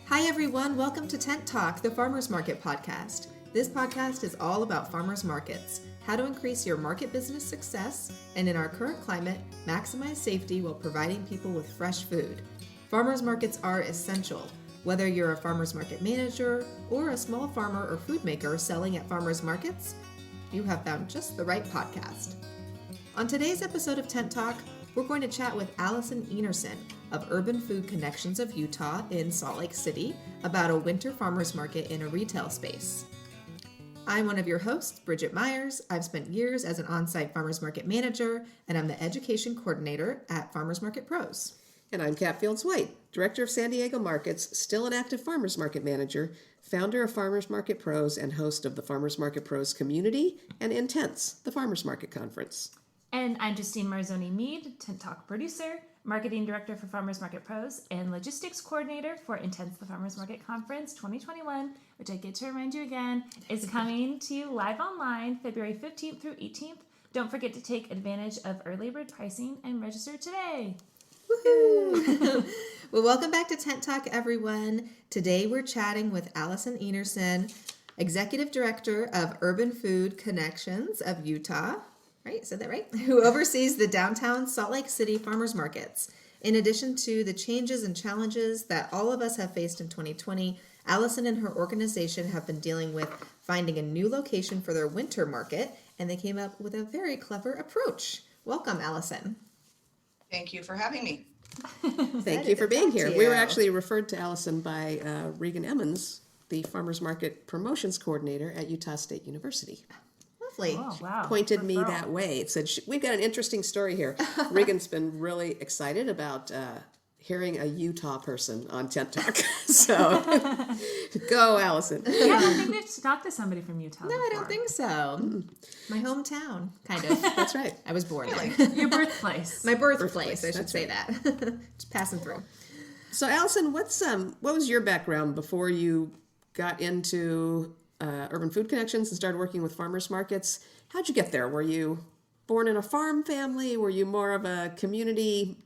Hi everyone, welcome to Tent Talk, the Farmers Market podcast. This podcast is all about farmers markets, how to increase your market business success, and in our current climate, maximize safety while providing people with fresh food. Farmers markets are essential. Whether you're a farmers market manager or a small farmer or food maker selling at farmers markets, you have found just the right podcast. On today's episode of Tent Talk, we're going to chat with Alison Einerson of Urban Food Connections of Utah in Salt Lake City about a winter farmers market in a retail space. I'm one of your hosts, Bridget Myers. I've spent years as an on-site farmers market manager, and I'm the education coordinator at Farmers Market Pros. And I'm Kat Fields-White, Director of San Diego Markets, still an active Farmers Market Manager, founder of Farmers Market Pros, and host of the Farmers Market Pros Community and Intense, the Farmers Market Conference. And I'm Justine Marzoni-Mead, Tent Talk producer, Marketing Director for Farmers Market Pros, and Logistics Coordinator for Intense the Farmers Market Conference 2021, which I get to remind you again, is coming to you live online February 15th through 18th. Don't forget to take advantage of early bird pricing and register today. Woohoo! Well, welcome back to Tent Talk, everyone. Today we're chatting with Alison Einerson, Executive Director of Urban Food Connections of Utah. Right, said that right? Who oversees the downtown Salt Lake City farmers markets. In addition to the changes and challenges that all of us have faced in 2020, Alison and her organization have been dealing with finding a new location for their winter market, and they came up with a very clever approach. Welcome, Alison. Thank you for having me. Thank you for being here. We were actually referred to Alison by Regan Emmons, the Farmers Market Promotions Coordinator at Utah State University. Oh, wow. Pointed me that way. It said, we've got an interesting story here. Regan's been really excited about hearing a Utah person on Tent Talk. So go, Alison. Yeah, I don't think we've talked to somebody from Utah No, before. I don't think so. My hometown, kind of. That's right. I was born there. Your birthplace. My birthplace, I should That's say that. Just passing through. So, Alison, what was your background before you got into Urban Food Connections and started working with farmers markets? How'd you get there? Were you born in a farm family? Were you more of a community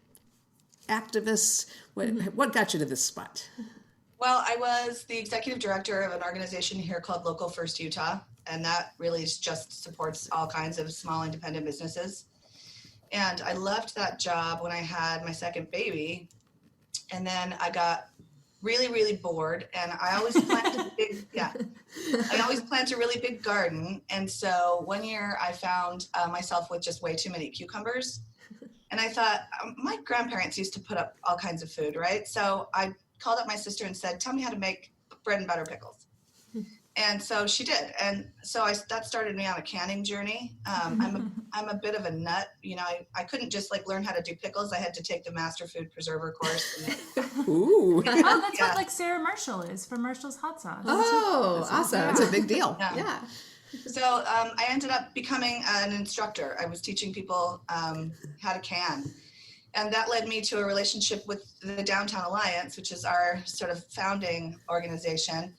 activist? What got you to this spot? Well, I was the executive director of an organization here called Local First Utah, and that really just supports all kinds of small independent businesses. And I left that job when I had my second baby, and then I got really, really bored, and I always planted I always plant a really big garden. And so one year I found myself with just way too many cucumbers. And I thought, my grandparents used to put up all kinds of food, right? So I called up my sister and said, tell me how to make bread and butter pickles. And so she did. And so that started me on a canning journey. I'm a bit of a nut. You know, I couldn't just learn how to do pickles. I had to take the Master Food Preserver course. Ooh. Oh, that's what Sarah Marshall is from Marshall's Hot Sauce. Oh, awesome. That's a big deal. Yeah. So I ended up becoming an instructor. I was teaching people how to can. And that led me to a relationship with the Downtown Alliance, which is our sort of founding organization.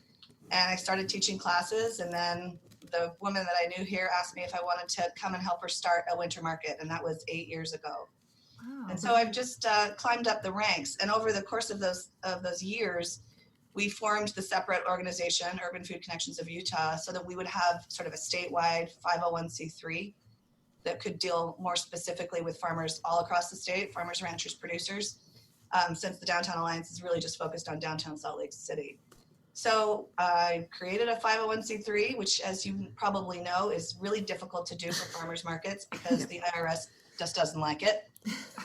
And I started teaching classes, and then the woman that I knew here asked me if I wanted to come and help her start a winter market, and that was 8 years ago. Wow. And so I've just climbed up the ranks, and over the course of those years, we formed the separate organization, Urban Food Connections of Utah, so that we would have sort of a statewide 501c3 that could deal more specifically with farmers all across the state, farmers, ranchers, producers, since the Downtown Alliance is really just focused on downtown Salt Lake City. So I created a 501c3, which, as you probably know, is really difficult to do for farmers markets because the IRS just doesn't like it.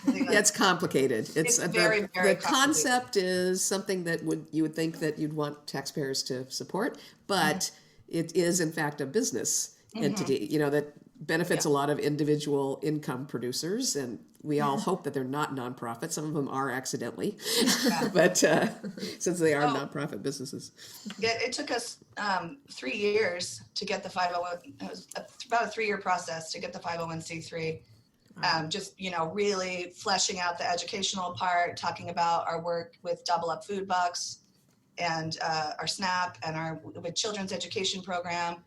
It's complicated. It's very, very the concept is something that you would think that you'd want taxpayers to support, but it is in fact a business entity, that benefits a lot of individual income producers, and we all hope that they're not nonprofit. Some of them are accidentally, but since they are nonprofit businesses. It took us 3 years to get the 501. It was about a 3-year process to get the 501c3. Just, really fleshing out the educational part, talking about our work with Double Up Food Bucks and our SNAP and with children's education program.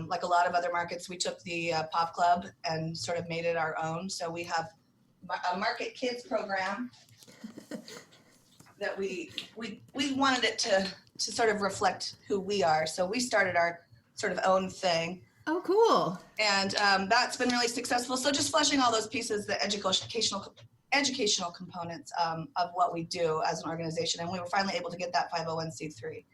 Like a lot of other markets, we took the Pop Club and sort of made it our own. So we have a Market Kids program that we wanted it to sort of reflect who we are. So we started our sort of own thing. Oh, cool. And that's been really successful. So just fleshing all those pieces, the educational components of what we do as an organization. And we were finally able to get that 501c3.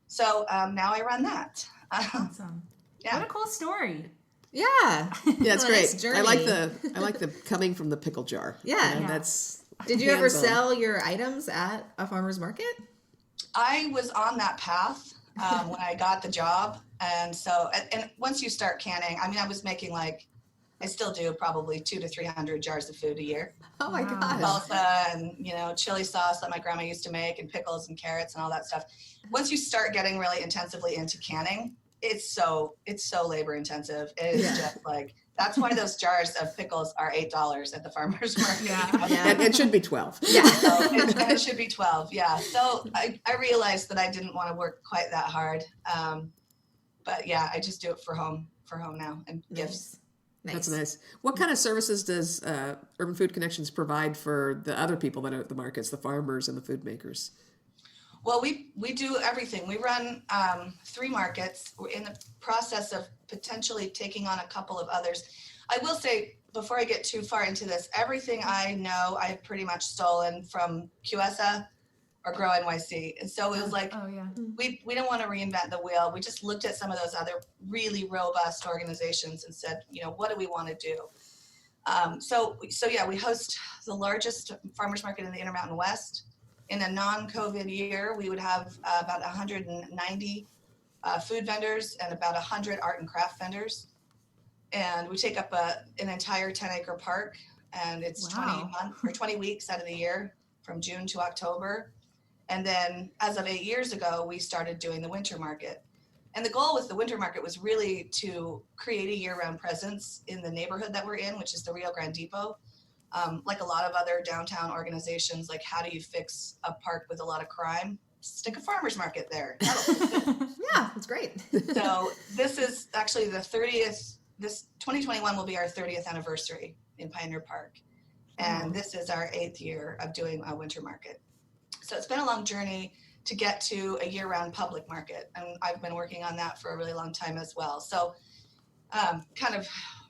So now I run that. Awesome. Yeah. What a cool story. Yeah. Yeah, it's great. Nice journey. I like the coming from the pickle jar. Yeah. You know, Yeah. that's Did you ever hands-on. sell your items at a farmer's market? I was on that path when I got the job. And so, and once you start canning, I mean, I was making I still do probably 200 to 300 jars of food a year. Oh my Wow. gosh. Salsa and, chili sauce that my grandma used to make and pickles and carrots and all that stuff. Once you start getting really intensively into canning, it's so labor intensive. It is just that's why those jars of pickles are $8 at the farmer's market. Yeah. Yeah. And it should be 12. Yeah. So it should be 12. Yeah. So I realized that I didn't want to work quite that hard. But yeah, I just do it for home now and gifts. Nice. That's nice. What kind of services does Urban Food Connections provide for the other people that are at the markets, the farmers and the food makers? Well, we do everything. We run 3 markets. We're in the process of potentially taking on a couple of others. I will say, before I get too far into this, everything I know I've pretty much stolen from QSA or Grow NYC. And so it was we don't want to reinvent the wheel. We just looked at some of those other really robust organizations and said, what do we want to do? So yeah, we host the largest farmers market in the Intermountain West. In a non-COVID year, we would have about 190 food vendors and about 100 art and craft vendors. And we take up an entire 10-acre park, and it's 20 weeks out of the year from June to October. And then as of 8 years ago, we started doing the winter market. And the goal with the winter market was really to create a year-round presence in the neighborhood that we're in, which is the Rio Grande Depot. Like a lot of other downtown organizations, how do you fix a park with a lot of crime? Stick a farmer's market there. Yeah, that's great. So this is actually the 30th, this 2021 will be our 30th anniversary in Pioneer Park. And this is our 8th year of doing a winter market. So it's been a long journey to get to a year-round public market. And I've been working on that for a really long time as well. So kind of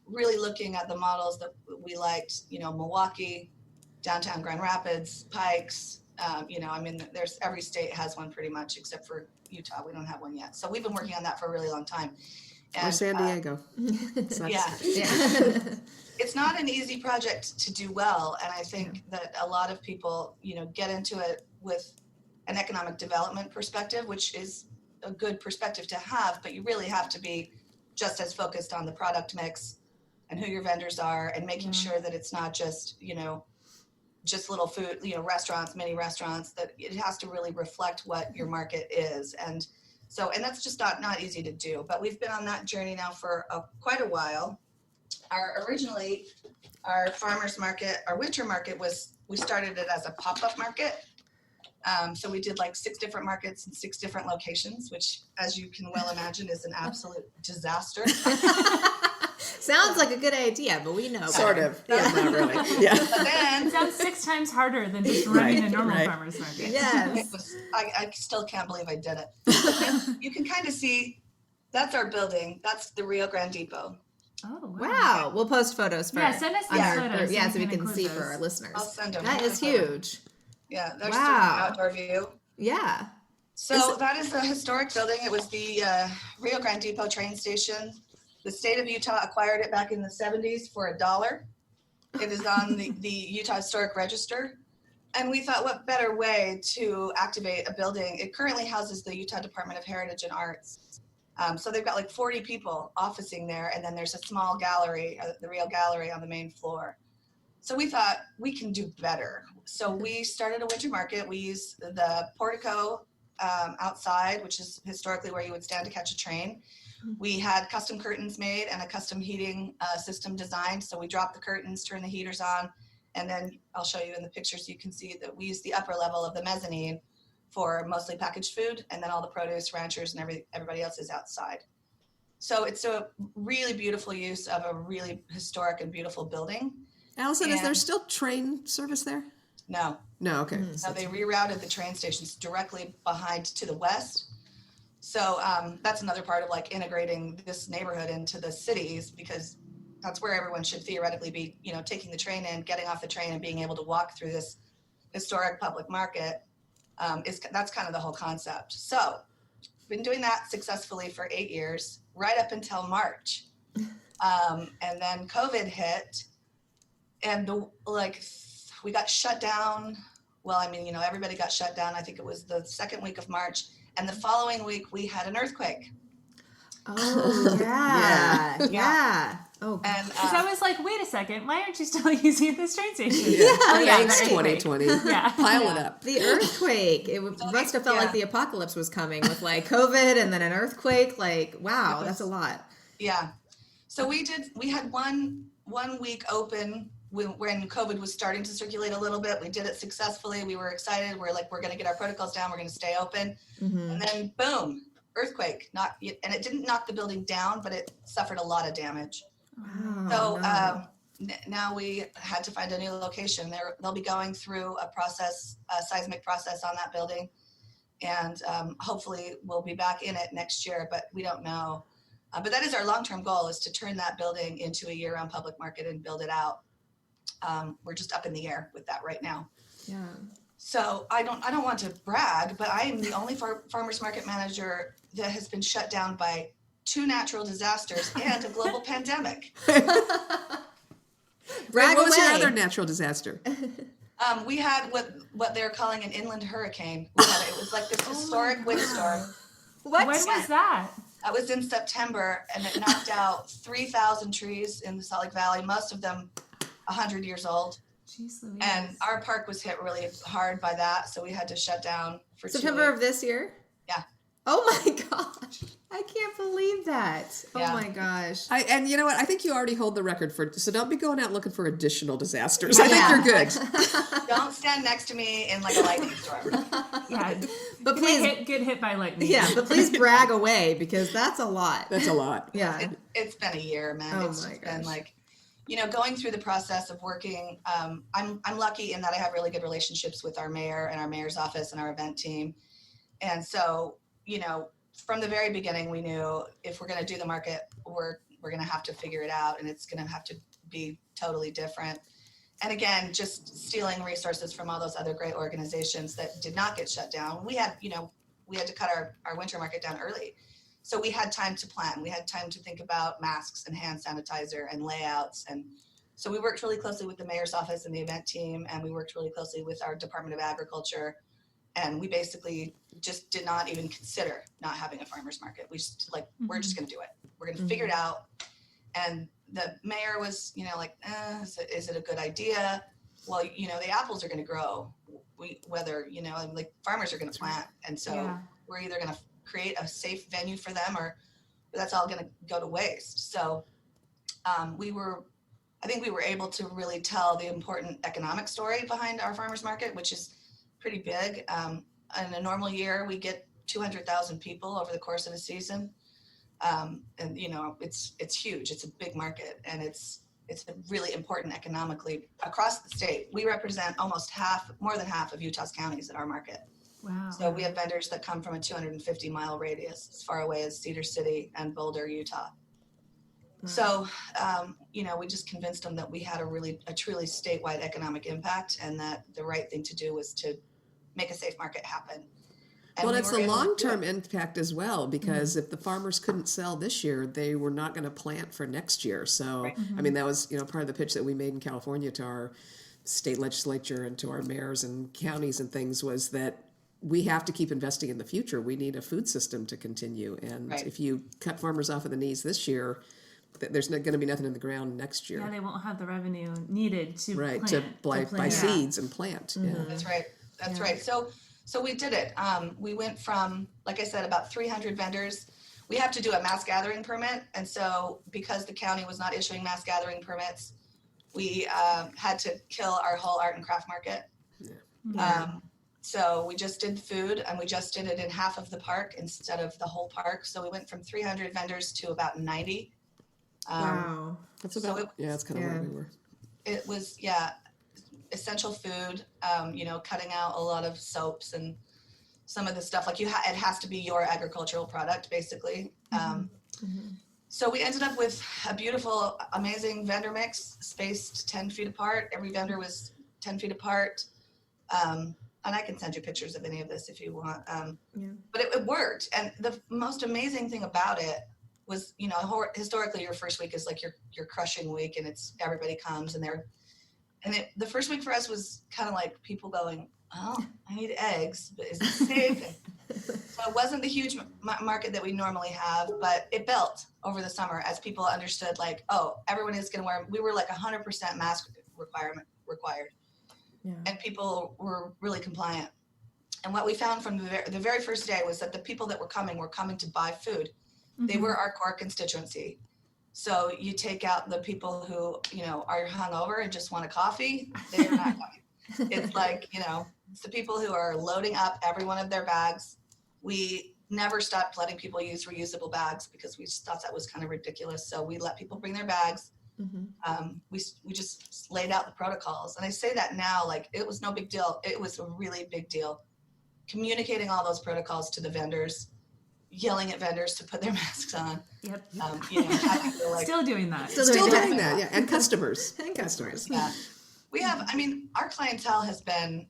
really looking at the models that we liked, Milwaukee, downtown Grand Rapids, Pikes, there's every state has one pretty much except for Utah. We don't have one yet. So we've been working on that for a really long time. Or San Diego. Yeah. It's not an easy project to do well. And I think that a lot of people, get into it with an economic development perspective, which is a good perspective to have, but you really have to be just as focused on the product mix and who your vendors are and making sure that it's not just, just little food, restaurants, mini restaurants, that it has to really reflect what your market is. And that's just not easy to do, but we've been on that journey now for quite a while. Originally, our farmers market, our winter market we started it as a pop-up market. So we did 6 different markets in 6 different locations, which, as you can well imagine, is an absolute disaster. Sounds like a good idea, but we know Sort better. of. Yeah, not really. Yeah. But then It sounds 6 times harder than just running a normal farmer's market. Yes. I still can't believe I did it. You can kind of see, that's our building. That's the Rio Grande Depot. Oh, Wow. We'll post photos for Yeah, send us these on our photos group. Yeah, so so we we can can include see those. for our listeners. I'll send them. That is huge. Yeah, there's Wow. the outdoor view. Yeah. So that is a historic building. It was the Rio Grande Depot train station. The state of Utah acquired it back in the 70s for $1. It is on the Utah Historic Register. And we thought, what better way to activate a building? It currently houses the Utah Department of Heritage and Arts. So they've got 40 people officing there. And then there's a small gallery, the Rio Gallery on the main floor. So we thought we can do better. So we started a winter market. We used the portico outside, which is historically where you would stand to catch a train. We had custom curtains made and a custom heating system designed. So we dropped the curtains, turned the heaters on, and then I'll show you in the picture so you can see that we used the upper level of the mezzanine for mostly packaged food, and then all the produce, ranchers, and everybody else is outside. So it's a really beautiful use of a really historic and beautiful building. Allison, is there still train service there? No. No, okay. So they rerouted the train stations directly behind to the west. So that's another part of like integrating this neighborhood into the cities, because that's where everyone should theoretically be, you know, taking the train in, getting off the train and being able to walk through this historic public market. That's kind of the whole concept. So been doing that successfully for 8 years, right up until March. And then COVID hit, and we got shut down. Well, I mean, you know, everybody got shut down. I think it was the second week of March. And the following week, we had an earthquake. Oh, yeah. Yeah. Oh, And Because I was like, wait a second, why aren't you still using this train station? Thanks, the 2020. Yeah. Pile it up. the earthquake. It must have felt like the apocalypse was coming with like COVID and then an earthquake. Like, wow, that's a lot. yeah. So we had one week open when COVID was starting to circulate a little bit. We did it successfully. We were excited. We're going to get our protocols down. We're going to stay open. Mm-hmm. And then boom, earthquake. And it didn't knock the building down, but it suffered a lot of damage. Wow. So now we had to find a new location. They'll be going through a seismic process on that building. And hopefully we'll be back in it next year, but we don't know. But that is our long-term goal, is to turn that building into a year-round public market and build it out. We're just up in the air with that right now. Yeah. So I don't want to brag, but I am the only farmers market manager that has been shut down by 2 natural disasters and a global pandemic. Brag What was your away. other natural disaster? We had what they're calling an inland hurricane. It was like this historic windstorm. What? When was that? That was in September, and it knocked out 3,000 trees in the Salt Lake Valley, most of them 100 years old. Jeez Louise. And our park was hit really hard by that, so we had to shut down for 2 September weeks. of this year? Yeah. Oh my gosh. I can't believe that. Yeah. Oh my gosh. And you know what? I think you already hold the record so don't be going out looking for additional disasters. I think Yeah. you're good. Don't stand next to me in like a lightning storm. Yeah. But You please, get hit by lightning. yeah, but please brag away, because that's a lot. That's a lot. Yeah. It's been a year, man. Oh It's my just been gosh. like, you know, going through the process of working. I'm lucky in that I have really good relationships with our mayor and our mayor's office and our event team. And so, you know, from the very beginning, we knew if we're going to do the market, we're going to have to figure it out, and it's going to have to be totally different. And again, just stealing resources from all those other great organizations that did not get shut down. We had to cut our winter market down early. So we had time to plan. We had time to think about masks and hand sanitizer and layouts. And so we worked really closely with the mayor's office and the event team, and we worked really closely with our Department of Agriculture. And we basically just did not even consider not having a farmer's market. We just we're just going to do it. We're going to figure it out. And the mayor was, you know, like, is it a good idea? Well, you know, the apples are going to grow. Farmers are going to plant. And so we're either going to create a safe venue for them, or that's all going to go to waste. So I think we were able to really tell the important economic story behind our farmers market, which is pretty big. In a normal year, we get 200,000 people over the course of a season. And you know, it's huge. It's a big market, and it's really important economically across the state. We represent more than half of Utah's counties at our market. Wow. So we have vendors that come from a 250-mile radius, as far away as Cedar City and Boulder, Utah. So, you know, we just convinced them that we had a truly statewide economic impact, and that the right thing to do was to make a safe market happen. And Well, we it's were the able to do long-term it. impact as well, because if the farmers couldn't sell this year, they were not going to plant for next year. So, Right. I mean, that was, you know, part of the pitch that we made in California to our state legislature and to our mayors and counties and things, was that we have to keep investing in the future. We need a food system to continue. And Right. if you cut farmers off of the knees this year, there's not going to be nothing in the ground next year. Yeah, they won't have the revenue needed to Right, plant. buy plant. seeds and plant. Yeah. That's right. That's right. So we did it. We went from, like I said, about 300 vendors. We have to do a mass gathering permit. And so because the county was not issuing mass gathering permits, we had to kill our whole art and craft market. So we just did food, and we just did it in half of the park instead of the whole park. So we went from 300 vendors to about 90. Wow. That's about, So that's kind of where we were. It was, essential food, cutting out a lot of soaps and some of the stuff like it has to be your agricultural product, basically. So we ended up with a beautiful, amazing vendor mix, spaced 10 feet apart. Every vendor was 10 feet apart. And I can send you pictures of any of this if you want. But it worked. And the most amazing thing about it was, historically your first week is like your crushing week, and it's everybody comes and the first week for us was kind of like people going, oh, I need eggs, but is it safe? So it wasn't the huge market that we normally have, but it built over the summer as people understood, like, oh, everyone is going to wear. We were like 100% mask required, and people were really compliant. And what we found from the very first day was that the people that were coming to buy food. They were our core constituency. So you take out the people who, are hungover and just want a coffee, they're not coming. It's like, it's the people who are loading up every one of their bags. We never stopped letting people use reusable bags because we just thought that was kind of ridiculous. So we let people bring their bags. We just laid out the protocols. And I say that now, like, it was no big deal. It was a really big deal. Communicating all those protocols to the vendors, yelling at vendors to put their masks on. Yep. Still doing that. Still doing that, yeah. And customers. Yeah. We have, our clientele has been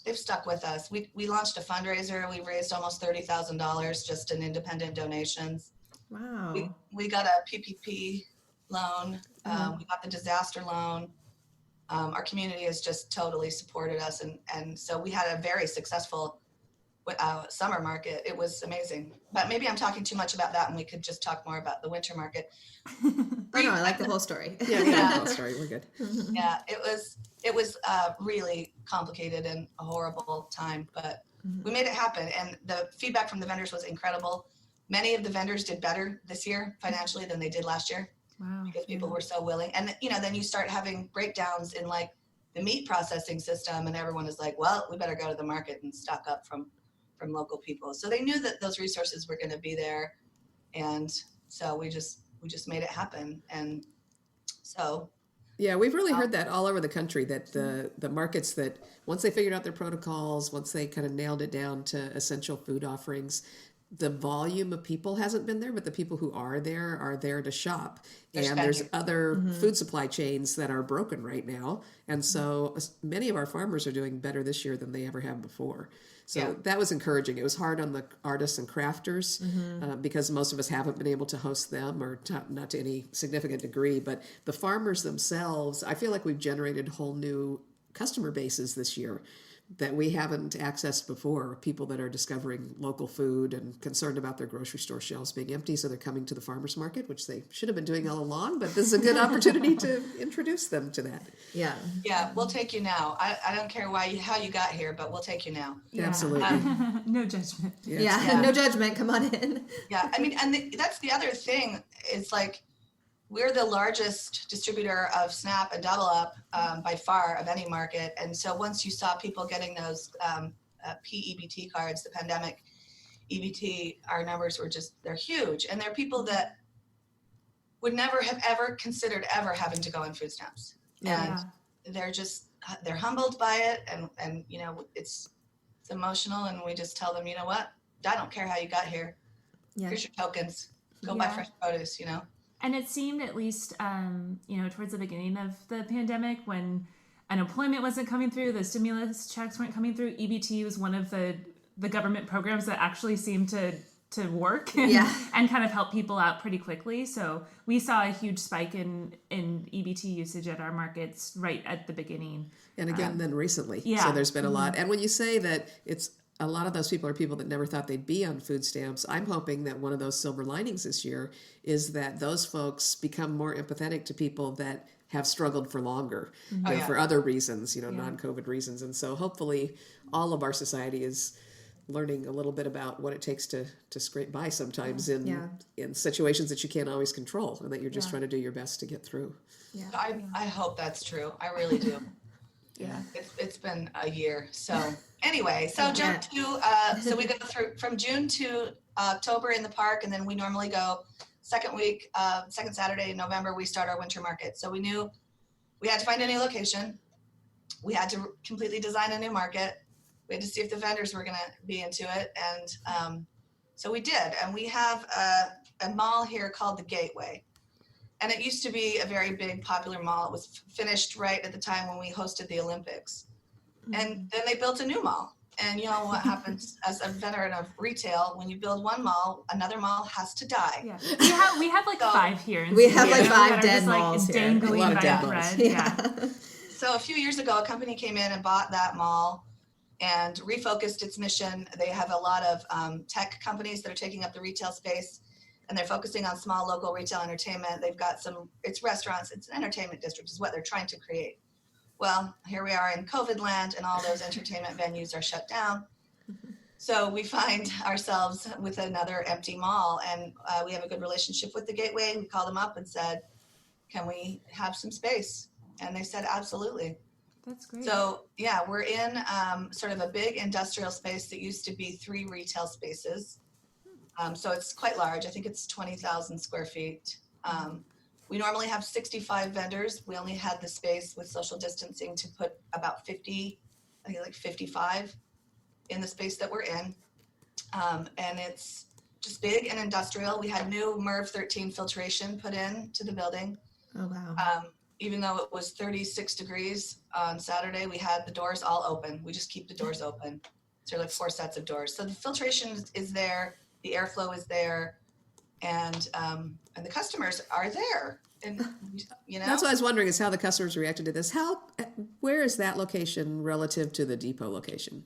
they've stuck with us. We launched a fundraiser. We raised almost $30,000 just in independent donations. Wow. We got a PPP loan. We got the disaster loan. Our community has just totally supported us. And so we had a very successful summer market. It was amazing. But maybe I'm talking too much about that, and we could just talk more about the winter market. I like the whole story. Yeah, the whole story. We're good. Yeah, it was really complicated and a horrible time, but we made it happen. And the feedback from the vendors was incredible. Many of the vendors did better this year financially than they did last year. Wow. Because people were so willing. And then you start having breakdowns in like the meat processing system, and everyone is like, well, we better go to the market and stock up from local people. So they knew that those resources were going to be there. And so we just made it happen. And so. Yeah, we've really heard that all over the country, that the markets that once they figured out their protocols, once they kind of nailed it down to essential food offerings, the volume of people hasn't been there, but the people who are there to shop. And there's other food supply chains that are broken right now. And so many of our farmers are doing better this year than they ever have before. So that was encouraging. It was hard on the artists and crafters because most of us haven't been able to host them, or not to any significant degree. But the farmers themselves, I feel like we've generated whole new customer bases this year that we haven't accessed before, people that are discovering local food and concerned about their grocery store shelves being empty, so they're coming to the farmers market, which they should have been doing all along, but this is a good opportunity to introduce them to that. Yeah, we'll take you now. I don't care how you got here, but we'll take you now. Yeah. Absolutely. No judgment. Yeah, no judgment. Come on in. Yeah, that's the other thing. It's like, we're the largest distributor of SNAP and Double Up by far of any market. And so once you saw people getting those PEBT cards, the pandemic EBT, our numbers were they're huge. And they're people that would never have ever considered ever having to go on food stamps. And they're humbled by it. And it's emotional. And we just tell them, you know what? I don't care how you got here. Here's your tokens. Go buy fresh produce, And it seemed, at least, towards the beginning of the pandemic, when unemployment wasn't coming through, the stimulus checks weren't coming through, EBT was one of the government programs that actually seemed to work and kind of help people out pretty quickly. So we saw a huge spike in EBT usage at our markets right at the beginning. And again, then recently. Yeah. So there's been a lot. And when you say that a lot of those people are people that never thought they'd be on food stamps, I'm hoping that one of those silver linings this year is that those folks become more empathetic to people that have struggled for longer, for other reasons, non-COVID reasons. And so hopefully all of our society is learning a little bit about what it takes to scrape by sometimes in situations that you can't always control, and that you're just trying to do your best to get through. Yeah. I hope that's true. I really do. It's been a year. So anyway, so jump to, so we go through from June to October in the park, and then we normally go second Saturday in November, we start our winter market. So we knew we had to find a new location. we had to completely design a new market. We had to see if the vendors were going to be into it. And so we did. And we have a mall here called the Gateway. And it used to be a very big, popular mall. It was finished right at the time when we hosted the Olympics. And then they built a new mall. And you know what happens as a veteran of retail, when you build one mall, another mall has to die. Yeah. We have like 5 here. We have like 5 that are dead just, like, malls here. dangling A lot of by dead a malls. thread. Yeah. So a few years ago, a company came in and bought that mall and refocused its mission. They have a lot of tech companies that are taking up the retail space, and they're focusing on small local retail entertainment. They've got it's restaurants, it's an entertainment district is what they're trying to create. Well, here we are in COVID land and all those entertainment venues are shut down. So we find ourselves with another empty mall, and we have a good relationship with the Gateway. We called them up and said, can we have some space? And they said, absolutely. That's great. So yeah, we're in sort of a big industrial space that used to be 3 retail spaces. So it's quite large. I think it's 20,000 square feet. We normally have 65 vendors. We only had the space with social distancing to put about 50, I think like 55 in the space that we're in. And it's just big and industrial. We had new MERV 13 filtration put in to the building. Oh, wow. Even though it was 36 degrees on Saturday, we had the doors all open. We just keep the doors open. So like 4 sets of doors. So the filtration is there, the airflow is there, and the customers are there. And you know, That's what I was wondering, is how the customers reacted to this. Where is that location relative to the depot location?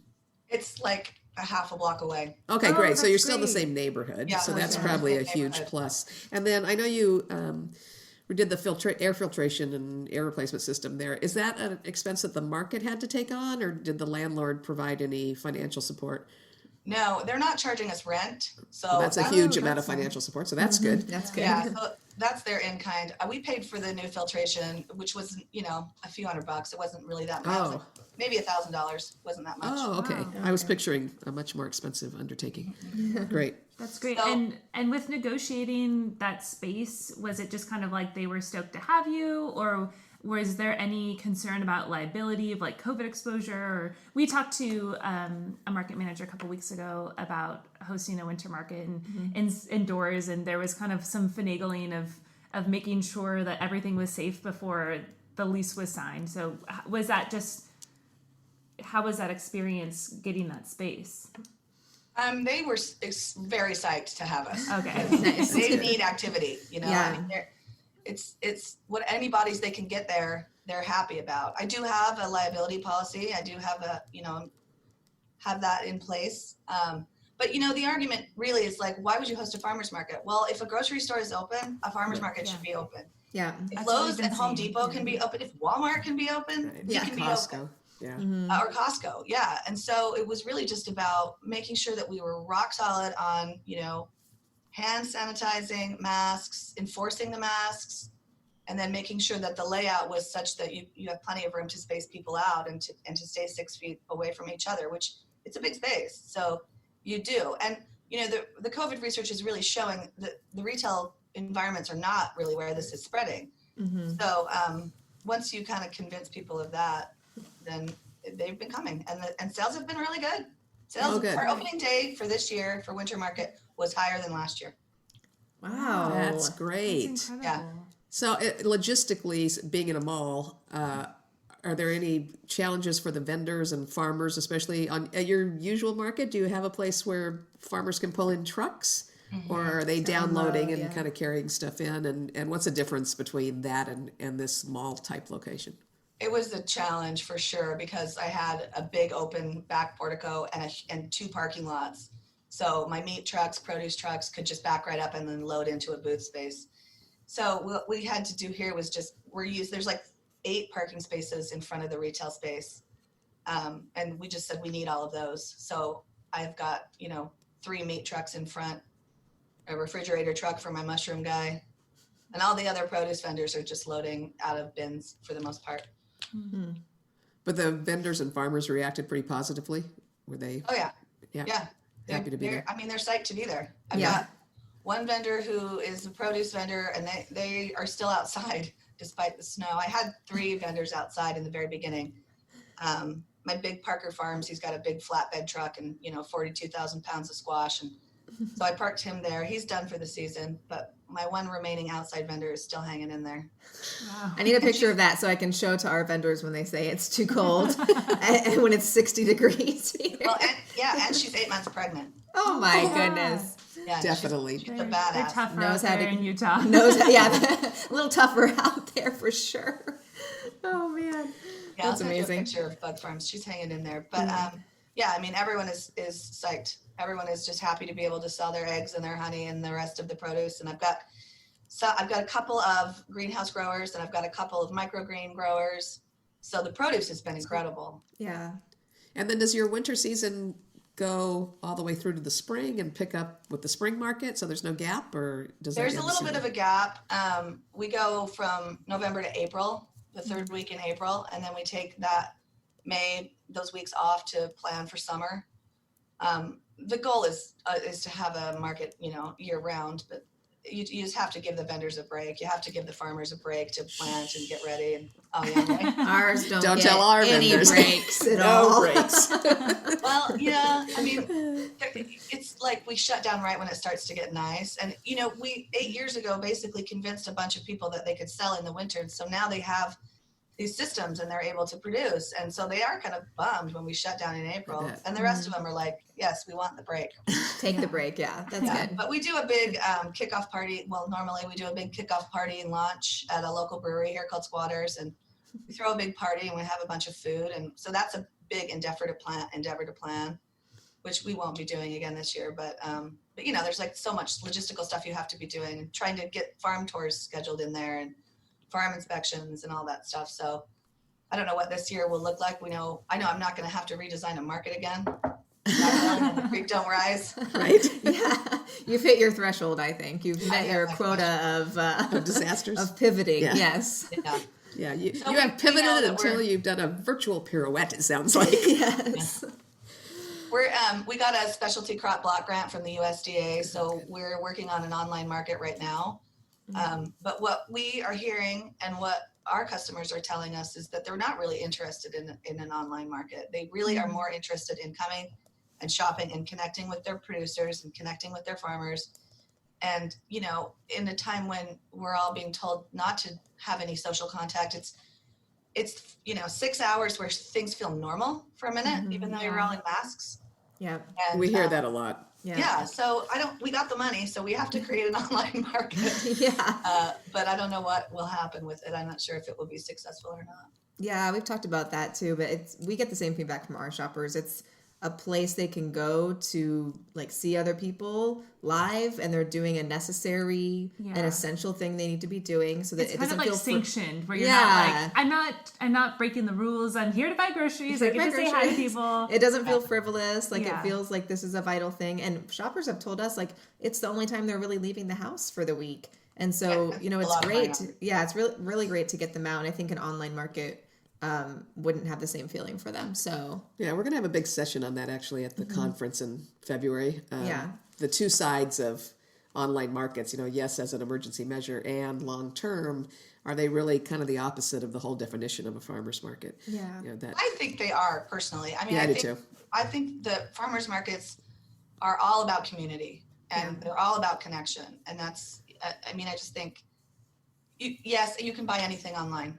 it's like a half a block away. Okay, Oh, great. So that's you're still in the great. same neighborhood. Yeah, So we're that's still in the probably a same huge neighborhood. plus. And then I know you did the air filtration and air replacement system there. Is that an expense that the market had to take on, or did the landlord provide any financial support? No, they're not charging us rent. So Well, that's a huge amount of that's nice. financial support, so that's good. That's good. Yeah, so that's their in kind. We paid for the new filtration, which was, a few $100. It wasn't really that much. Oh. Maybe $1,000. Wasn't that much. Oh, okay. Wow. I was picturing a much more expensive undertaking. Great. That's great. So- And with negotiating that space, was it just kind of like they were stoked to have you, or was there any concern about liability of like COVID exposure? Or we talked to a market manager a couple weeks ago about hosting a winter market indoors, and there was kind of some finagling of making sure that everything was safe before the lease was signed. So was that just, how was that experience getting that space? They were very psyched to have us. Okay. Nice. They need activity, Yeah. I mean, it's what anybody's they can get there, they're happy about. I do have a liability policy. I do have have that in place. But the argument really is like, why would you host a farmer's market? Well, if a grocery store is open, a farmer's market should be open. Yeah. If That's what Lowe's we've been and Home saying. Depot can be open, if Walmart can be open, Right. you can be open. Costco. Yeah. Or Costco, yeah. And so it was really just about making sure that we were rock solid on, hand sanitizing, masks, enforcing the masks, and then making sure that the layout was such that you have plenty of room to space people out and to stay 6 feet away from each other, which it's a big space. So you do. And, the COVID research is really showing that the retail environments are not really where this is spreading. So once you kind of convince people of that, then they've been coming, and sales have been really good. Sales good. our opening day for this year for Winter Market was higher than last year. Wow. That's great. That's incredible. So logistically, being in a mall, are there any challenges for the vendors and farmers, especially at your usual market? Do you have a place where farmers can pull in trucks? Or are they downloading and yeah. kind of carrying stuff in? And what's the difference between that and this mall type location? It was a challenge for sure because I had a big open back portico and 2 parking lots. So my meat trucks, produce trucks could just back right up and then load into a booth space. So what we had to do here was there's like 8 parking spaces in front of the retail space. And we just said we need all of those. So I've got, 3 meat trucks in front, a refrigerator truck for my mushroom guy, and all the other produce vendors are just loading out of bins for the most part. But the vendors and farmers reacted pretty positively. Were they? Oh yeah. Yeah. Happy to be there. I mean, they're psyched to be there. I've Yeah. got one vendor who is a produce vendor, and they are still outside despite the snow. I had 3 vendors outside in the very beginning, My big Parker Farms, he's got a big flatbed truck and, 42,000 pounds of squash. And so I parked him there. He's done for the season, but my one remaining outside vendor is still hanging in there. Wow. I need a picture of that so I can show to our vendors when they say it's too cold and when it's 60 degrees here. Well, and she's 8 months pregnant. Oh my goodness. Yeah, Definitely. She's a They're badass. tougher Knows out how there to- in Utah. A little tougher out there for sure. Oh man. Yeah, That's I'll send you amazing. a picture of Bug Farms. She's hanging in there. But everyone is psyched. Everyone is just happy to be able to sell their eggs and their honey and the rest of the produce. And I've got a couple of greenhouse growers and I've got a couple of microgreen growers. So the produce has been incredible. Yeah. And then does your winter season go all the way through to the spring and pick up with the spring market? So there's no gap, or does There's that a little bit of a gap. We go from November to April, the third week in April, and then we take those weeks off to plan for summer. The goal is to have a market, year round, but you just have to give the vendors a break. You have to give the farmers a break to plant and get ready. And right? Ours don't Don't get tell our any vendors. breaks at No all. breaks. Well, yeah, I mean, it's like we shut down right when it starts to get nice. And, we 8 years ago basically convinced a bunch of people that they could sell in the winter. And so now they have these systems and they're able to produce. And so they are kind of bummed when we shut down in April. bet. And the rest of them are like, yes, we want the break. Take the break. Yeah, that's good. But we do a big kickoff party. Well, normally we do a big kickoff party and launch at a local brewery here called Squatters. And we throw a big party and we have a bunch of food. And so that's a big endeavor to plan, which we won't be doing again this year. But there's like so much logistical stuff you have to be doing, trying to get farm tours scheduled in there and farm inspections and all that stuff. So I don't know what this year will look like. I know I'm not going to have to redesign a market again. And the creek don't rise. Right? Yeah, you've hit your threshold. I think you've met your quota of disasters. of pivoting. Yeah. Yes. Yeah. Yeah, you So have we know pivoted that until we're- you've done a virtual pirouette, it sounds like. Yes. We got a specialty crop block grant from the USDA, so we're working on an online market right now. But what we are hearing and what our customers are telling us is that they're not really interested in an online market. They really are more interested in coming and shopping and connecting with their producers and connecting with their farmers. And, in a time when we're all being told not to have any social contact, it's 6 hours where things feel normal for a minute, even though you're all in masks. Yeah. And, We hear that a lot. Yeah. So we got the money, so we have to create an online market. Yeah. But I don't know what will happen with it. I'm not sure if it will be successful or not. Yeah, we've talked about that too, but we get the same feedback from our shoppers. It's a place they can go to see other people live, and they're doing a necessary and essential thing they need to be doing, so that It's it kind doesn't of feel sanctioned, where you're not I'm not breaking the rules. I'm here to buy groceries. I get to say hi to people. It doesn't feel frivolous. It Yeah. feels like this is a vital thing. And shoppers have told us it's the only time they're really leaving the house for the week. And so, it's great. It's really, really great to get them out. And I think an online market wouldn't have the same feeling for them. So Yeah, we're going to have a big session on that actually at the conference in February. The two sides of online markets, yes, as an emergency measure and long term, are they really kind of the opposite of the whole definition of a farmer's market? Yeah. I think they are, personally. I mean, I do too. I think the farmers markets are all about community and they're all about connection. And that's, I just think, yes, you can buy anything online,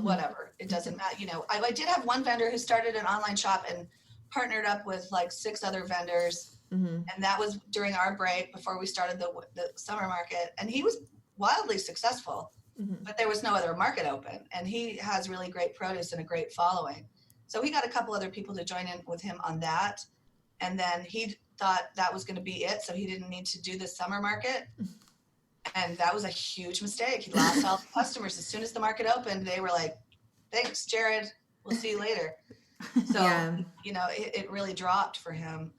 whatever. It doesn't matter. I did have one vendor who started an online shop and partnered up with 6 other vendors. And that was during our break before we started the summer market. And he was wildly successful, but there was no other market open. And he has really great produce and a great following. So he got a couple other people to join in with him on that. And then he thought that was going to be it. So he didn't need to do the summer market. And that was a huge mistake. He lost all the customers. As soon as the market opened, they were like, thanks, Jared. We'll see you later. So, it really dropped for him.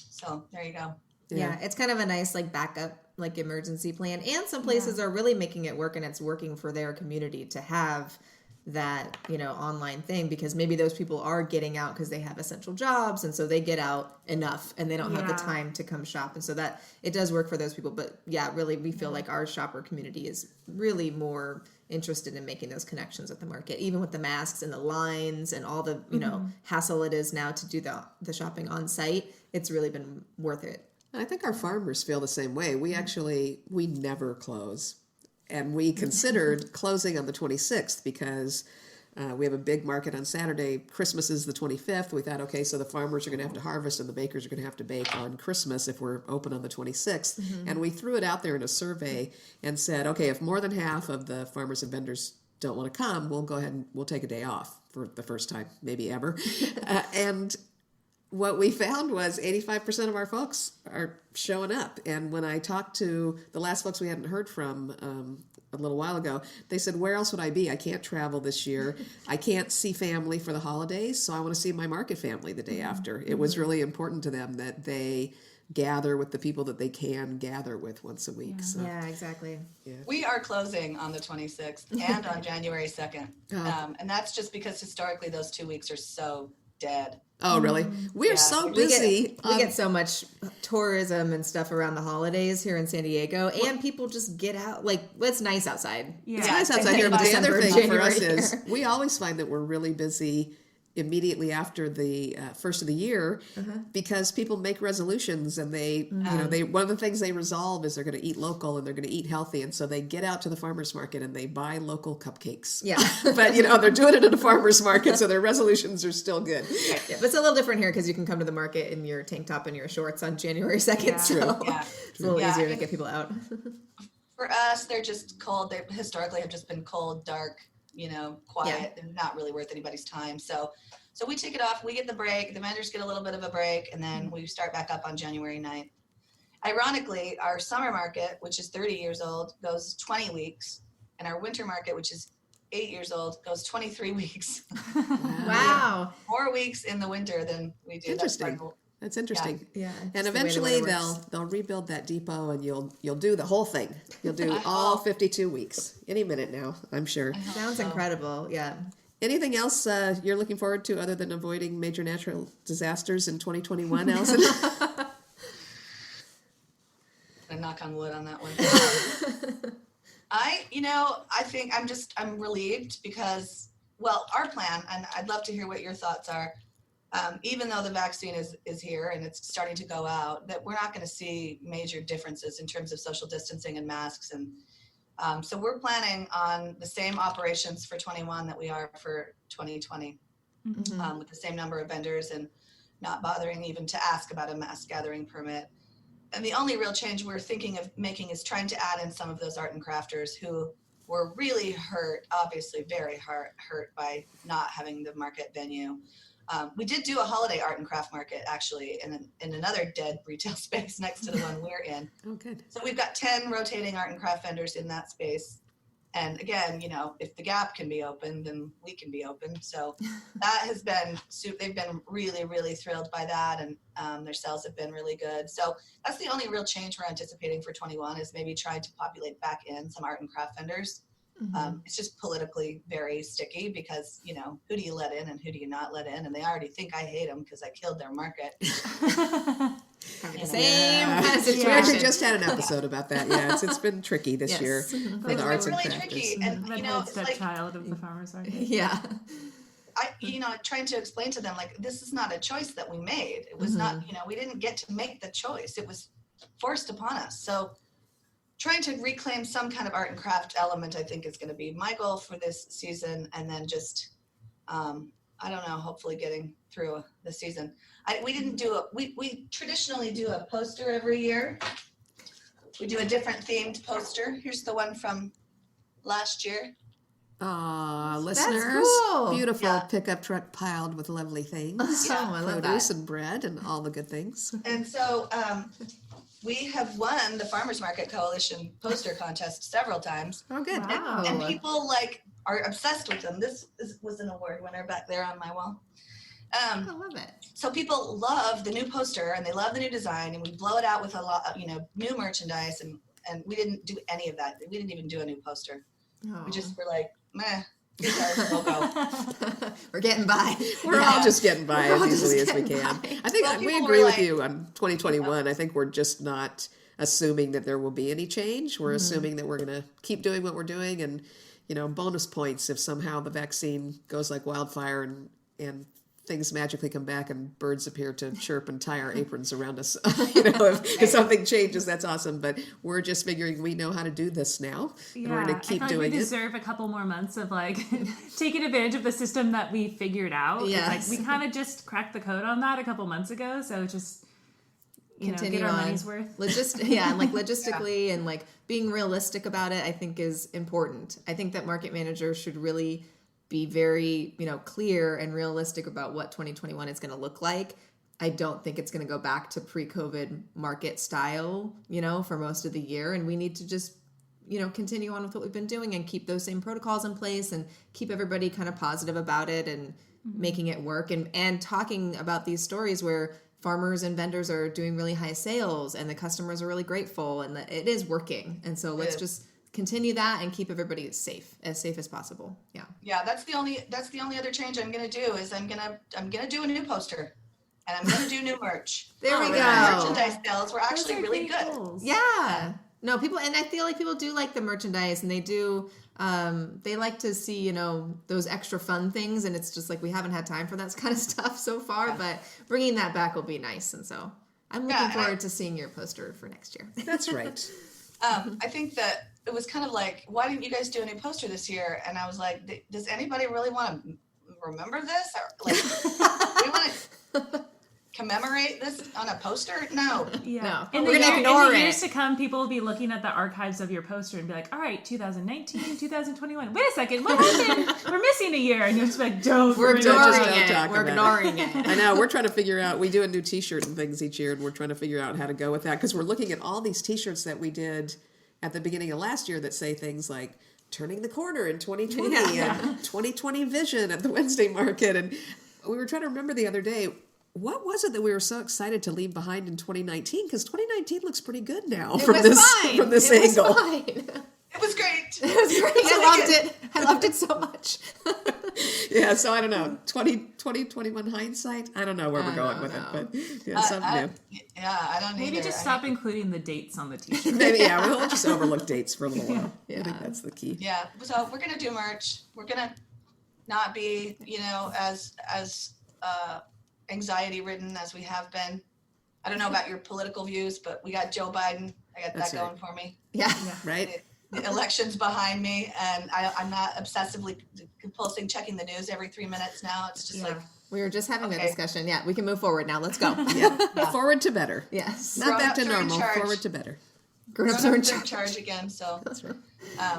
So there you go. Yeah, it's kind of a nice backup emergency plan. And some places are really making it work, and it's working for their community to have that, online thing, because maybe those people are getting out because they have essential jobs, and so they get out enough and they don't have the time to come shop. And so that it does work for those people. But yeah, really, we feel like our shopper community is really more interested in making those connections at the market, even with the masks and the lines and all the, hassle it is now to do the shopping on site. It's really been worth it. I think our farmers feel the same way. We never close. And we considered closing on the 26th because we have a big market on Saturday. Christmas is the 25th. We thought, okay, so the farmers are going to have to harvest and the bakers are going to have to bake on Christmas if we're open on the 26th. And we threw it out there in a survey and said, okay, if more than half of the farmers and vendors don't want to come, we'll go ahead and we'll take a day off for the first time, maybe ever. And what we found was 85% of our folks are showing up. And when I talked to the last folks we hadn't heard from a little while ago, they said, where else would I be? I can't travel this year. I can't see family for the holidays, so I want to see my market family the day after. It was really important to them that they gather with the people that they can gather with once a week. Yeah, so, exactly. Yeah. We are closing on the 26th and on January 2nd. And that's just because historically those 2 weeks are so dead. Oh, really? We are so busy. We get so much tourism and stuff around the holidays here in San Diego, and people just get out. Like, it's nice outside. Yeah. It's nice outside here, but the other December, thing for us January is we always find that we're really busy immediately after the first of the year because people make resolutions and they one of the things they resolve is they're going to eat local and they're going to eat healthy, and so they get out to the farmers market and they buy local cupcakes. Yeah. But they're doing it at a farmers market, so their resolutions are still good. Yeah, but it's a little different here because you can come to the market in your tank top and your shorts on January 2nd. Yeah. So it's a little easier to and get people out. For us, they're just cold. They historically have just been cold, dark, quiet, and not really worth anybody's time. So we take it off. We get the break. The vendors get a little bit of a break, and then we start back up on January 9th. Ironically, our summer market, which is 30 years old, goes 20 weeks, and our winter market, which is 8 years old, goes 23 weeks. Wow. More weeks in the winter than we do. Interesting. That's interesting. Yeah. And eventually they'll rebuild that depot, and you'll do the whole thing. You'll do all 52 weeks any minute now, I'm sure. Sounds incredible. Yeah. Anything else you're looking forward to other than avoiding major natural disasters in 2021, Alison? I knock on wood on that one. I think I'm relieved because, our plan, and I'd love to hear what your thoughts are, even though the vaccine is here and it's starting to go out, that we're not going to see major differences in terms of social distancing and masks. And so we're planning on the same operations for 21 that we are for 2020, with the same number of vendors and not bothering even to ask about a mass gathering permit. And the only real change we're thinking of making is trying to add in some of those art and crafters who were really hurt, obviously very hurt by not having the market venue. We did do a holiday art and craft market actually in another dead retail space next to the one we're in. Oh, good. So we've got 10 rotating art and craft vendors in that space. And again, if the Gap can be open, then we can be open. So that has been, they've been really, really thrilled by that. And their sales have been really good. So that's the only real change we're anticipating for 21 is maybe trying to populate back in some art and craft vendors. It's just politically very sticky because, who do you let in and who do you not let in? And they already think I hate them because I killed their market. Same kind of We situation. actually just had an episode about that. Yeah, it's been tricky this year for the It's arts been and really crafters. tricky. And, Redhead's it's like, child of the farmer's market. Yeah. trying to explain to them, like, this is not a choice that we made. It was not, we didn't get to make the choice. It was forced upon us. So trying to reclaim some kind of art and craft element, I think, is going to be my goal for this season. And then just, I don't know, hopefully getting through the season. We traditionally do a poster every year. We do a different themed poster. Here's the one from last year. Listeners, cool. beautiful pickup truck piled with lovely things. Oh, I love Produce that. and bread and all the good things. And so we have won the Farmers Market Coalition poster contest several times. Oh, good. Wow. And people are obsessed with them. This was an award winner back there on my wall. I love it. So people love the new poster and they love the new design, and we blow it out with a lot of, new merchandise, and we didn't do any of that. We didn't even do a new poster. Oh. We just were like, meh, Who cares? We'll go. We're getting by. We're all just getting by as easily as we getting can. by. I think Well, we people agree were with like- you on 2021. I think we're just not assuming that there will be any change. We're assuming that we're going to keep doing what we're doing, and bonus points if somehow the vaccine goes like wildfire and things magically come back and birds appear to chirp and tie our aprons around us. If something changes, that's awesome. But we're just figuring we know how to do this now, and we're going to keep I feel doing we it. deserve a couple more months of like taking advantage of the system that we figured out. It's Yes. like we kind of just cracked the code on that a couple months ago, so just Continue get our on. money's worth. And like logistically and like being realistic about it, I think is important. I think that market managers should really be very, clear and realistic about what 2021 is going to look like. I don't think it's going to go back to pre-COVID market style, for most of the year. And we need to just, continue on with what we've been doing and keep those same protocols in place and keep everybody kind of positive about it and making it work and talking about these stories where farmers and vendors are doing really high sales and the customers are really grateful and that it is working. And so let's just continue that and keep everybody safe as possible. Yeah, that's the only other change I'm gonna do is I'm gonna do a new poster, and I'm gonna do new merch. There we The go. merchandise sales were actually Those are really great good. goals. Yeah. No, people, and I feel like people do like the merchandise and they do, they like to see, those extra fun things. And it's just like, we haven't had time for that kind of stuff so far, but bringing that back will be nice. And so I'm looking forward to seeing your poster for next year. That's right. I think that it was kind of like, why didn't you guys do a new poster this year? And I was like, does anybody really want to remember this? Or like, do we want to commemorate this on a poster? No. Yeah. No. In We're the, gonna year, ignore in the it. years to come, people will be looking at the archives of your poster and be like, all right, 2019, 2021. Wait a second, what happened? We're missing a year. And you're just like, don't. We're bring it ignoring up. Don't it. talk We're about ignoring it. I know. We're trying to figure out, we do a new t-shirt and things each year, and we're trying to figure out how to go with that, because we're looking at all these t-shirts that we did at the beginning of last year that say things like turning the corner in 2020 and 2020 vision at the Wednesday market. And we were trying to remember the other day, what was it that we were so excited to leave behind in 2019? Because 2019 looks pretty good now It from was this fine. from this It was angle. fine. It was great. It was great. I loved it. I loved it so much. Yeah, so I don't know. 2021 hindsight? I don't know where we're going with it, but yeah, something new. I don't Maybe either. just stop including the dates on the t-shirt. Maybe, we'll just overlook dates for a little while. I think that's the key. Yeah, so we're gonna do merch. We're gonna not be, as anxiety ridden as we have been. I don't know about your political views, but we got Joe Biden. I got That's that right. going for me. Yeah. Right? The election's behind me, and I'm not obsessively compulsing checking the news every 3 minutes now. It's just like We were just having that Okay. discussion. Yeah, we can move forward now. Let's go. Yeah. Forward to better. Yes. Not back Grown-ups to are in normal. charge. Forward to better. Grown-ups are in grown-ups are in charge. charge again. So That's right.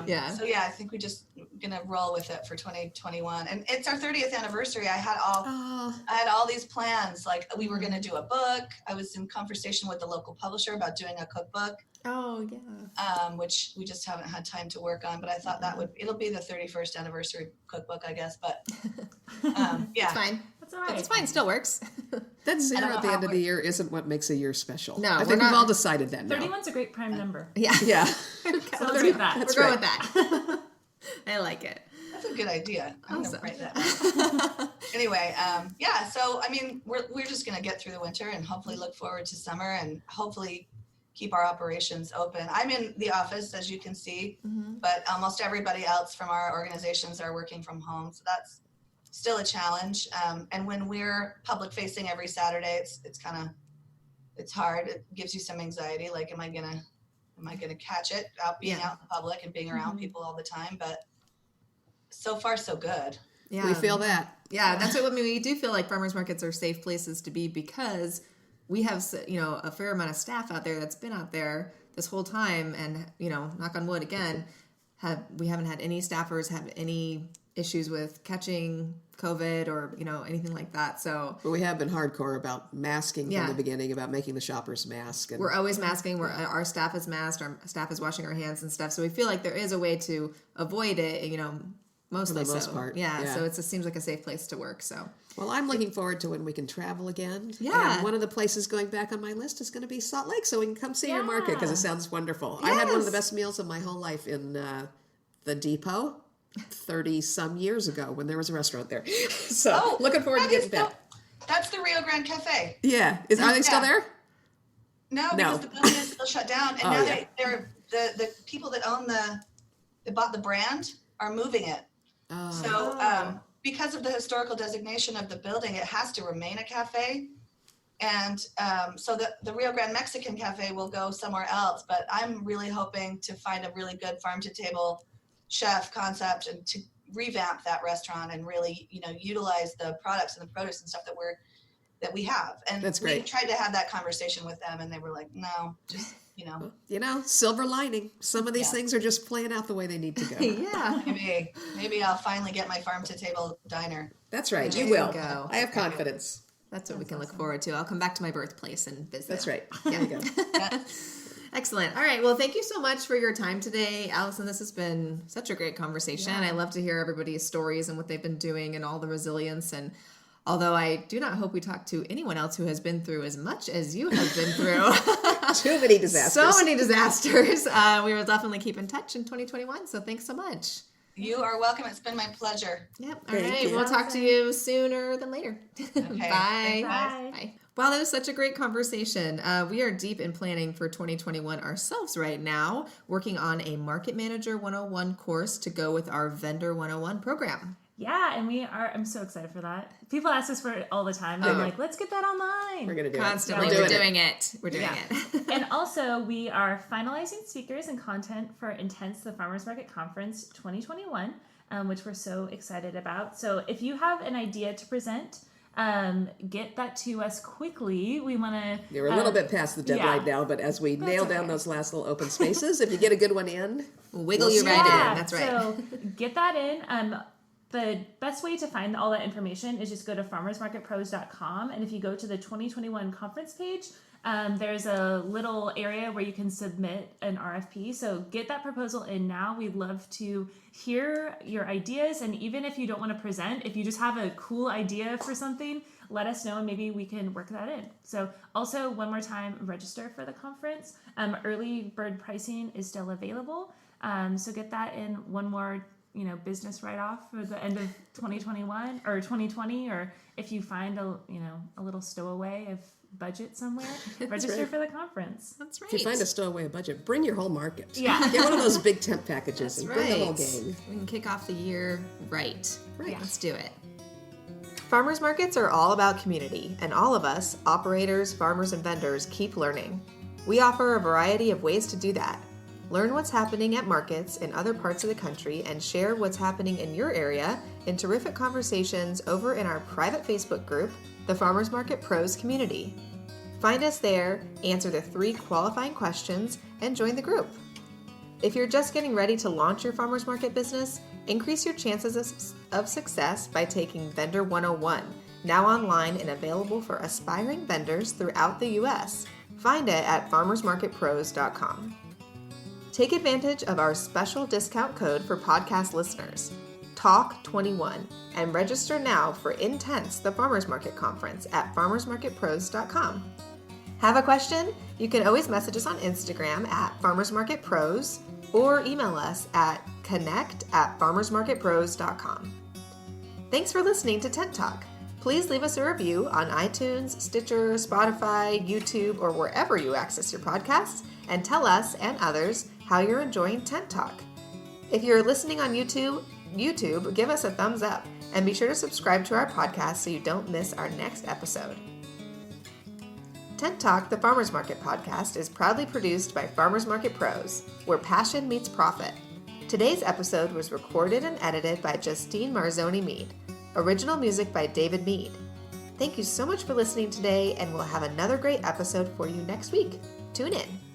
yeah. So yeah, I think we just gonna roll with it for 2021, and it's our 30th anniversary. I had all these plans. Like we were gonna do a book. I was in conversation with the local publisher about doing a cookbook, Oh, yeah. which we just haven't had time to work on. But I thought it'll be the 31st anniversary cookbook, I guess. But yeah, It's fine. That's all right. It's fine. Still works. That I zero don't at know the how end of the year isn't what makes a year special. No, I we're think we've not- all decided that now. 31's a great prime number. Yeah. Yeah. So let's do that. We're going with that. I like it. that's a good idea. I'm Awesome. gonna write that down. Anyway, yeah. So I mean, we're just gonna get through the winter and hopefully look forward to summer and hopefully keep our operations open. I'm in the office, as you can see, but almost everybody else from our organizations are working from home, so that's still a challenge. And when we're public facing every Saturday, it's hard. It gives you some anxiety. Like, am I gonna catch it being out in public and being around people all the time? But so far, so good. Yeah. We feel that. Yeah, that's what we do feel like farmers markets are safe places to be because we have, a fair amount of staff out there that's been out there this whole time, and knock on wood again, we haven't had any staffers have any issues with catching COVID or anything like that. So But we have been hardcore about masking Yeah. from the beginning, about making the shoppers mask. And we're always masking. Our staff is masked. Our staff is washing our hands and stuff. So we feel like there is a way to avoid it. Mostly For the most so. part, Yeah. yeah. So it seems like a safe place to work. So well, I'm looking forward to when we can travel again. Yeah. And one of the places going back on my list is going to be Salt Lake, so we can come see your market because it Yeah. sounds wonderful. I had one of the Yes. best meals of my whole life in the depot. 30 some years ago when there was a restaurant there. So looking forward to getting back. That's the Rio Grande Cafe. Yeah. Are they still there? No, because the building is still shut down. And now they're the people that bought the brand are moving it. So because of the historical designation of the building, it has to remain a cafe. And so the Rio Grande Mexican Cafe will go somewhere else. But I'm really hoping to find a really good farm-to-table chef concept and to revamp that restaurant and really, utilize the products and the produce and stuff that we have. And that's great. We tried to have that conversation with them, and they were like, no, just, silver lining. Some of these things are just playing out the way they need to go. Yeah. Maybe I'll finally get my farm-to-table diner. That's right. There You will. go. I have confidence. That's what we can look forward to. I'll come back to my birthplace and visit. That's right. There you go. Excellent. All right. Well, thank you so much for your time today, Alison. This has been such a great conversation. I love to hear everybody's stories and what they've been doing and all the resilience. And although I do not hope we talk to anyone else who has been through as much as you have been through. Too many disasters. So many disasters. We will definitely keep in touch in 2021. So thanks so much. You are welcome. It's been my pleasure. Yep. All right. We'll talk to you sooner than later. Okay. Bye. Bye. Wow, that was such a great conversation. We are deep in planning for 2021 ourselves right now, working on a Market Manager 101 course to go with our Vendor 101 program. Yeah, and I'm so excited for that. People ask us for it all the time. And I'm like, let's get that online. We're going to do Constantly. it. We're doing it. We're doing it. And also, we are finalizing speakers and content for Intense the Farmers Market Conference 2021, which we're so excited about. So if you have an idea to present, get that to us quickly. We want to... You're a little bit past the deadline now, but as we nail down those last little open spaces, if you get a good one in, wiggle you right in. That's right. So get that in. The best way to find all that information is just go to farmersmarketpros.com. And if you go to the 2021 conference page, there's a little area where you can submit an RFP. So get that proposal in now. We'd love to hear your ideas. And even if you don't want to present, if you just have a cool idea for something, let us know and maybe we can work that in. So also, one more time, register for the conference. Early bird pricing is still available. So get that in one more business write-off for the end of 2021 or 2020, or if you find a little stowaway of budget somewhere, register for the conference. That's right. If you find a stowaway budget, bring your whole market. Yeah. Get one of those big tent packages and bring the whole gang. We can kick off the year right. Yeah. Let's do it. Farmers markets are all about community, and all of us, operators, farmers, and vendors, keep learning. We offer a variety of ways to do that. Learn what's happening at markets in other parts of the country and share what's happening in your area in terrific conversations over in our private Facebook group, the Farmers Market Pros Community. Find us there, answer the 3 qualifying questions, and join the group. If you're just getting ready to launch your farmers market business, increase your chances of success by taking Vendor 101, now online and available for aspiring vendors throughout the U.S. Find it at farmersmarketpros.com. Take advantage of our special discount code for podcast listeners, TALK21, and register now for Intense the Farmers Market Conference at farmersmarketpros.com. Have a question? You can always message us on Instagram at farmersmarketpros or email us at connect@farmersmarketpros.com. Thanks for listening to Tent Talk. Please leave us a review on iTunes, Stitcher, Spotify, YouTube, or wherever you access your podcasts, and tell us and others how you're enjoying Tent Talk. If you're listening on YouTube, give us a thumbs up, and be sure to subscribe to our podcast so you don't miss our next episode. Tent Talk, the Farmers Market podcast, is proudly produced by Farmers Market Pros, where passion meets profit. Today's episode was recorded and edited by Justine Marzoni Mead. Original music by David Mead. Thank you so much for listening today, and we'll have another great episode for you next week. Tune in.